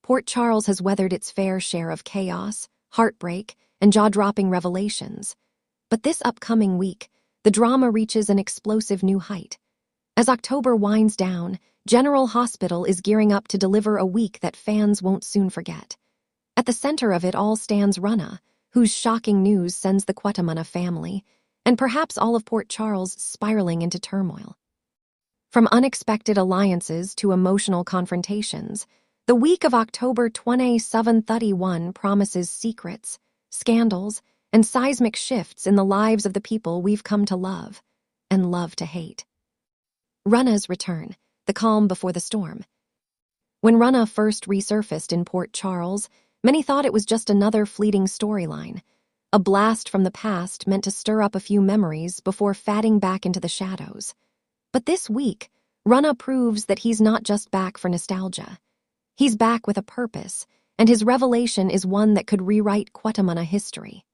Port Charles has weathered its fair share of chaos, heartbreak, and jaw-dropping revelations. But this upcoming week, the drama reaches an explosive new height. As October winds down, General Hospital is gearing up to deliver a week that fans won't soon forget. At the center of it all stands Rana, whose shocking news sends the Quatamana family, and perhaps all of Port Charles, spiraling into turmoil. From unexpected alliances to emotional confrontations, the week of October 2731 promises secrets, scandals, and seismic shifts in the lives of the people we've come to love, and love to hate. Rana's return, the calm before the storm. When Rana first resurfaced in Port Charles, many thought it was just another fleeting storyline, a blast from the past meant to stir up a few memories before fading back into the shadows. But this week, Rana proves that he's not just back for nostalgia. He's back with a purpose, and his revelation is one that could rewrite Quatamana history.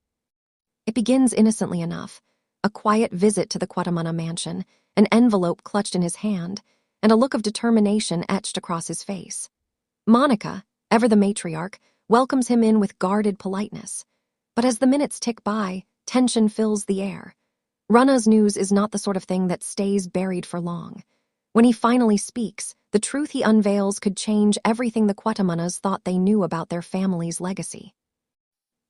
It begins innocently enough, a quiet visit to the Quatamana mansion, an envelope clutched in his hand, and a look of determination etched across his face. Monica, ever the matriarch, welcomes him in with guarded politeness. But as the minutes tick by, tension fills the air. Rana's news is not the sort of thing that stays buried for long. When he finally speaks, the truth he unveils could change everything the Quatamanas thought they knew about their family's legacy.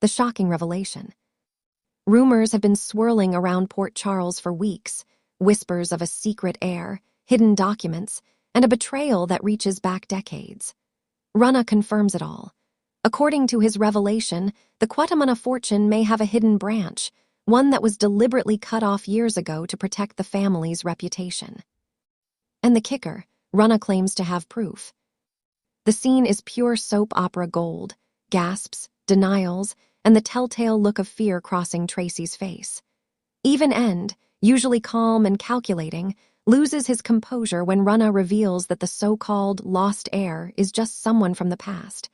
The shocking revelation. Rumors have been swirling around Port Charles for weeks, whispers of a secret heir, hidden documents, and a betrayal that reaches back decades. Rana confirms it all. According to his revelation, the Quatamana fortune may have a hidden branch, one that was deliberately cut off years ago to protect the family's reputation. And the kicker, Rana claims to have proof. The scene is pure soap opera gold, gasps, denials, and the telltale look of fear crossing Tracy's face. Even End, usually calm and calculating, loses his composure when Rana reveals that the so-called lost heir is just someone from the past.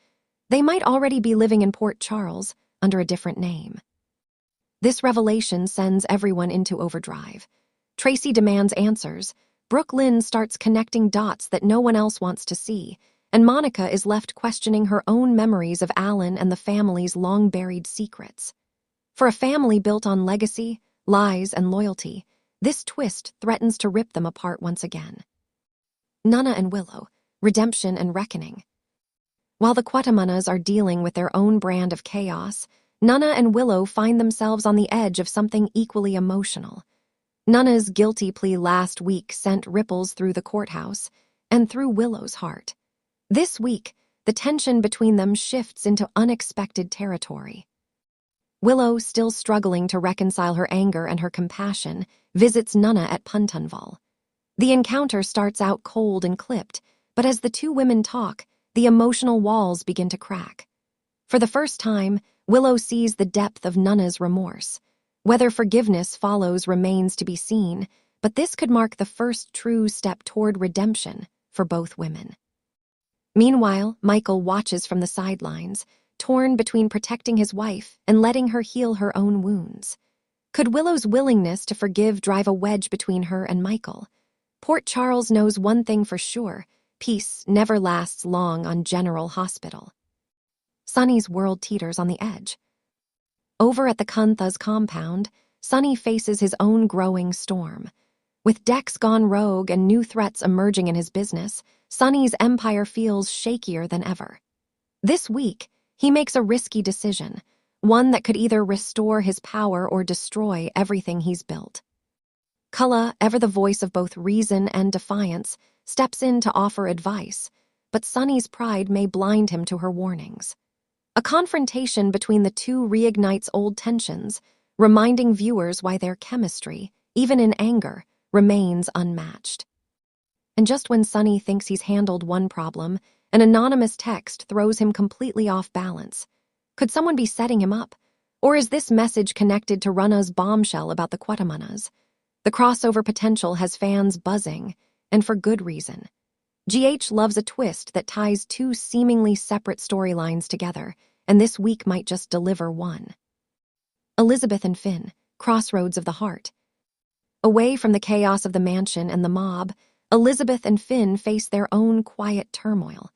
They might already be living in Port Charles under a different name. This revelation sends everyone into overdrive. Tracy demands answers, Brooke Lynn starts connecting dots that no one else wants to see, and Monica is left questioning her own memories of Alan and the family's long-buried secrets. For a family built on legacy, lies, and loyalty, this twist threatens to rip them apart once again. Nana and Willow, redemption and reckoning. While the Quatamanas are dealing with their own brand of chaos, Nana and Willow find themselves on the edge of something equally emotional. Nana's guilty plea last week sent ripples through the courthouse and through Willow's heart. This week, the tension between them shifts into unexpected territory. Willow, still struggling to reconcile her anger and her compassion, visits Nana at Puntunval. The encounter starts out cold and clipped, but as the two women talk, the emotional walls begin to crack. For the first time, Willow sees the depth of Nana's remorse. Whether forgiveness follows remains to be seen, but this could mark the first true step toward redemption for both women. Meanwhile, Michael watches from the sidelines, torn between protecting his wife and letting her heal her own wounds. Could Willow's willingness to forgive drive a wedge between her and Michael? Port Charles knows one thing for sure: peace never lasts long on General Hospital. Sunny's world teeters on the edge. Over at the Kuntha's compound, Sunny faces his own growing storm. With Dex gone rogue and new threats emerging in his business, Sunny's empire feels shakier than ever. This week, he makes a risky decision, one that could either restore his power or destroy everything he's built. Kulla, ever the voice of both reason and defiance, steps in to offer advice, but Sunny's pride may blind him to her warnings. A confrontation between the two reignites old tensions, reminding viewers why their chemistry, even in anger, remains unmatched. And just when Sunny thinks he's handled one problem, an anonymous text throws him completely off balance. Could someone be setting him up? Or is this message connected to Rana's bombshell about the Quatamanas? The crossover potential has fans buzzing, and for good reason. GH loves a twist that ties two seemingly separate storylines together, and this week might just deliver one. Elizabeth and Finn, crossroads of the heart. Away from the chaos of the mansion and the mob, Elizabeth and Finn face their own quiet turmoil.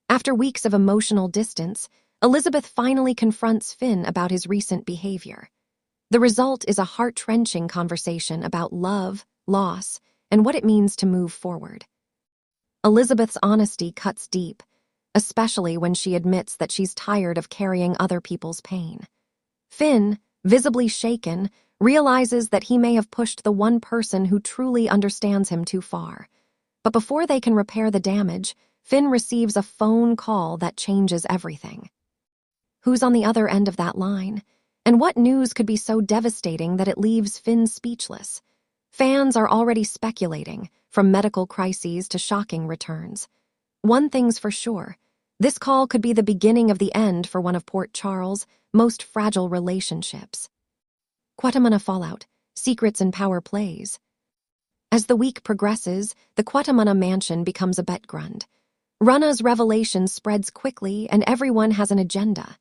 After weeks of emotional distance, Elizabeth finally confronts Finn about his recent behavior. The result is a heart-wrenching conversation about love, loss, and what it means to move forward. Elizabeth's honesty cuts deep, especially when she admits that she's tired of carrying other people's pain. Finn, visibly shaken, realizes that he may have pushed the one person who truly understands him too far. But before they can repair the damage, Finn receives a phone call that changes everything. Who's on the other end of that line? And what news could be so devastating that it leaves Finn speechless? Fans are already speculating, from medical crises to shocking returns. One thing's for sure, this call could be the beginning of the end for one of Port Charles' most fragile relationships. Quatamana fallout, secrets and power plays. As the week progresses, the Quatamana mansion becomes a battleground. Runna's revelation spreads quickly and everyone has an agenda.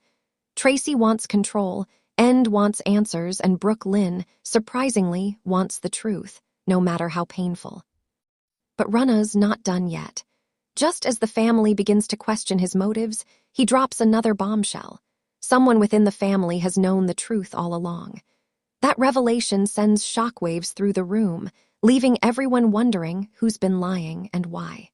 Tracy wants control, End wants answers, and Brooke Lynn, surprisingly, wants the truth, no matter how painful. But Runna's not done yet. Just as the family begins to question his motives, he drops another bombshell. Someone within the family has known the truth all along. That revelation sends shockwaves through the room, leaving everyone wondering who's been lying and why.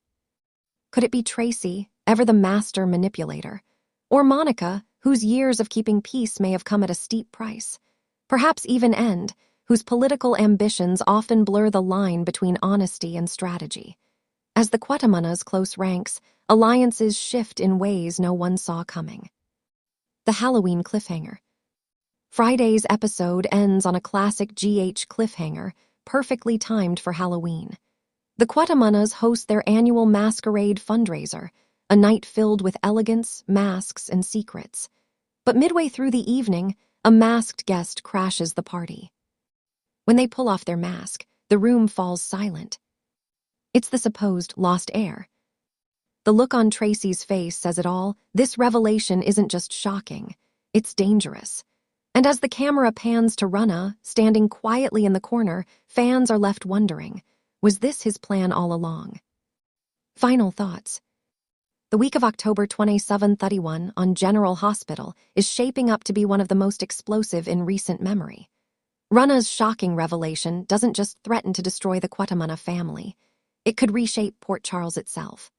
Could it be Tracy, ever the master manipulator? Or Monica, whose years of keeping peace may have come at a steep price? Perhaps even End, whose political ambitions often blur the line between honesty and strategy. As the Quatamanas close ranks, alliances shift in ways no one saw coming. The Halloween cliffhanger. Friday's episode ends on a classic GH cliffhanger, perfectly timed for Halloween. The Quatamanas host their annual masquerade fundraiser, a night filled with elegance, masks, and secrets. But midway through the evening, a masked guest crashes the party. When they pull off their mask, the room falls silent. It's the supposed lost heir. The look on Tracy's face says it all. This revelation isn't just shocking, it's dangerous. And as the camera pans to Runna, standing quietly in the corner, fans are left wondering, was this his plan all along? Final thoughts. The week of October 27-31 on General Hospital is shaping up to be one of the most explosive in recent memory. Runna's shocking revelation doesn't just threaten to destroy the Quatamana family. It could reshape Port Charles itself.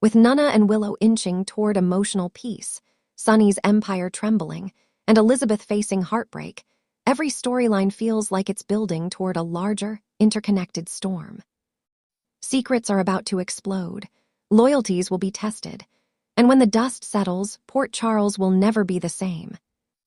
With Nunna and Willow inching toward emotional peace, Sunny's empire trembling, and Elizabeth facing heartbreak, every storyline feels like it's building toward a larger, interconnected storm. Secrets are about to explode, loyalties will be tested, and when the dust settles, Port Charles will never be the same.